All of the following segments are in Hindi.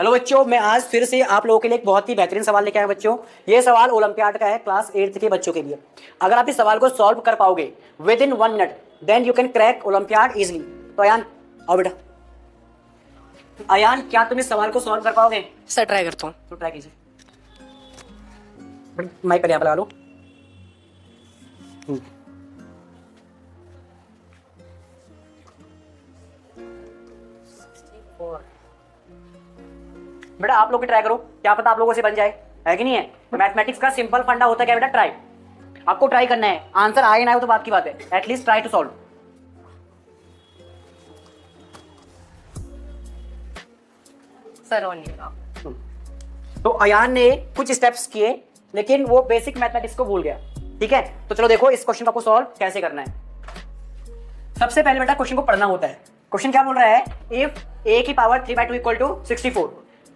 हेलो बच्चों, मैं आज फिर से आप लोगों के लिए एक बहुत ही बेहतरीन सवाल लेके आया बच्चों। ये सवाल ओलंपियाड का है, क्लास 8th के बच्चों के लिए। अगर आप इस सवाल को सॉल्व कर पाओगे within 1 minute then you can crack olympiad easily. तो अयान आओ बेटा। अयान, क्या तुम इस सवाल को सॉल्व कर पाओगे? सर ट्राई करता हूँ। तो ट्राई कीजिए। माइक पर यहाँ पर लगा लो। बेटा आप लोग भी ट्राई करो, क्या पता आप लोगों से बन जाए, है कि नहीं है? मैथमेटिक्स का सिंपल फंडा होता है क्या बेटा? ट्राई। आपको ट्राई करना है, आंसर आए ना आए तो बात की बात है, at least try to solve. Sir on नहीं होगा। तो अयान ने कुछ स्टेप्स किए लेकिन वो बेसिक मैथमेटिक्स को भूल गया। ठीक है, तो चलो देखो इस क्वेश्चन को आपको सॉल्व कैसे करना है। सबसे पहले बेटा क्वेश्चन को पढ़ना होता है। क्वेश्चन क्या बोल रहा है? इफ a की पावर 3/2 इक्वल टू 64,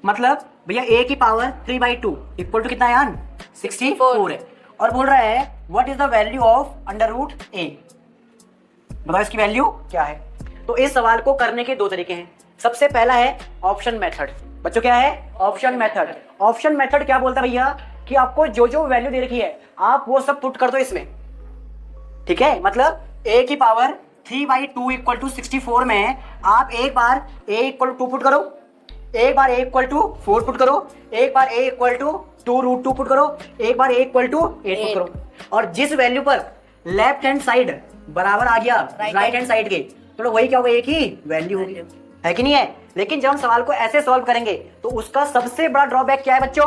मतलब भैया a की पावर 3/2 इक्वल टू कितना यार? 64 है। और बोल रहा है what is the value of under root a। बताओ इसकी वैल्यू क्या है। तो इस सवाल को करने के दो तरीके हैं। सबसे पहला है ऑप्शन मेथड। बच्चों क्या है? Option method. ऑप्शन मेथड क्या बोलता है भैया कि आपको जो जो वैल्यू दे रखी है आप वो सब पुट कर दो इसमें। ठीक है, मतलब a की पावर 3/2 इक्वल टू 64 में आप एक बार a इक्वल टू 2 पुट करो, एक बार a इक्वल टू 4 पुट करो, एक बार a इक्वल टू 2√2 पुट करो, एक बार a इक्वल टू 8 पुट करो। और जिस वैल्यू पर लेफ्ट हैंड साइड बराबर आ गया राइट हैंड साइड के, तो वही क्या होगा? एक ही वैल्यू होगी, है कि नहीं है? लेकिन जब हम सवाल को ऐसे सॉल्व करेंगे तो उसका सबसे बड़ा ड्रॉबैक क्या है बच्चों?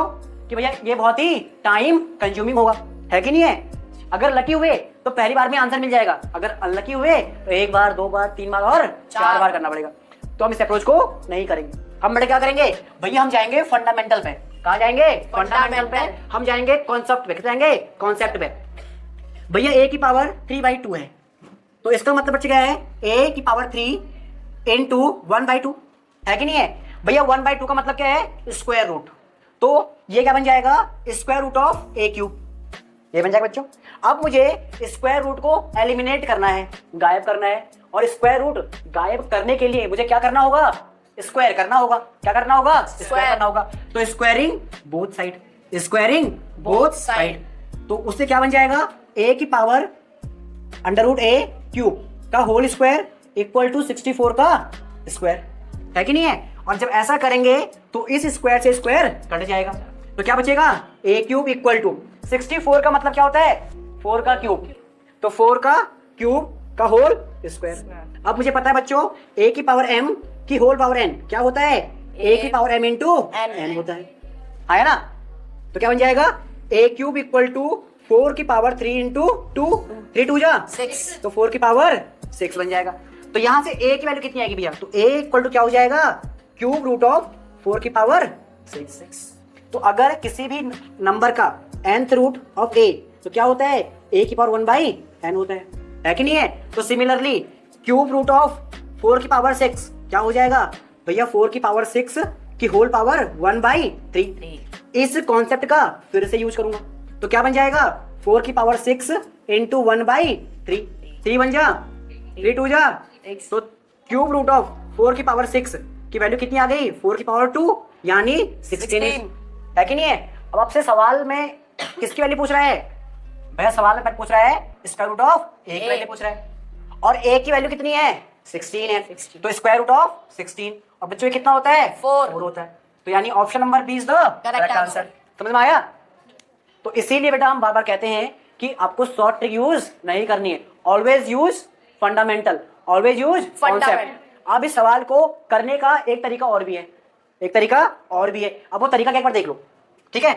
कि भैया ये बहुत ही टाइम कंज्यूमिंग होगा, है कि नहीं है? अगर लकी हुए तो पहली बार में आंसर मिल जाएगा, अगर अनलकी हुए तो एक बार, 2 बार, 3 बार और 4 बार करना पड़ेगा। तो हम इस अप्रोच को नहीं करेंगे। हम बेटा क्या करेंगे भैया? हम जाएंगे फंडामेंटल पे। कहाँ जाएंगे? फंडामेंटल पे। हम जाएंगे कॉन्सेप्ट पे। कितना जाएंगे? कॉन्सेप्ट पे। भैया a की पावर 3/2 है, तो इसका मतलब बच्चे क्या है? a की पावर 3 इंटू 1/2, है कि नहीं है? भैया 1/2 का मतलब क्या है? Square root. तो ये क्या बन जाएगा? Square root of a cube. ये बन जाएगा बच्चों। अब मुझे स्क्वायर रूट को एलिमिनेट करना है, गायब करना है। और स्क्वायर रूट गायब करने के लिए मुझे क्या करना होगा? स्क्वायर करना होगा। क्या करना होगा? स्क्वायर करना होगा। तो squaring both side, squaring both side. तो उससे क्या बन जाएगा? a की power under root a cube का होल स्क्वायर इक्वल टू 64 का स्क्वायर, है कि नहीं है? और जब ऐसा करेंगे तो इस स्क्वायर से स्क्वायर कट जाएगा, तो क्या बचेगा? a क्यूब इक्वल टू 64 का मतलब क्या होता है? 4 का क्यूब, तो 4 का क्यूब का होल स्क्वायर। अब मुझे पता है बच्चों a की पावर m की होल पावर n क्या होता है? a की पावर m इंटू n होता है, आया ना? तो क्या बन जाएगा? a क्यूब इक्वल टू 4 की पावर 3 इंटू 2, 3 2 जा 6, तो 4 की पावर 6 बन जाएगा। तो यहां से a की वैल्यू कितनी आएगी भैया? तो a इक्वल टू क्या हो जाएगा? क्यूब रूट ऑफ 4 की पावर 6। तो अगर किसी भी नंबर का nth रूट ऑफ a तो क्या होता है? a की पावर 1/n होता है कि नहीं है? तो सिमिलरली क्यूब रूट ऑफ 4 की पावर 6 क्या हो जाएगा भैया? 4 की पावर 6 की होल पावर 1/3। इस कॉन्सेप्ट का फिर से यूज करूंगा तो क्या बन जाएगा? 4 की पावर 6 इंटू 1/3, 3 बन जा, 3 2 जा, तो क्यूब रूट ऑफ 4 की पावर 6 की वैल्यू कितनी आ गई? 4 की पावर 2 यानी 16, है कि नहीं है? अब आपसे सवाल में किसकी वैल्यू पूछ रहा है भैया? सवाल में पूछ रहा है स्क्वायर रूट ऑफ a की वैल्यू पूछ रहा है, और a की वैल्यू कितनी है? 16 है, तो स्क्वायर रूट ऑफ 16। और बच्चों कितना होता है? 4 होता है। तो यानी option number B is the correct answer. समझ में आया? तो इसीलिए बेटा हम बार बार कहते हैं कि आपको शॉर्ट ट्रिक यूज नहीं करनी है, always use fundamental, always use concept. अब इस सवाल को करने का एक तरीका और भी है, एक तरीका और भी है। अब वो तरीका क्या एक बार देख लो, ठीक है?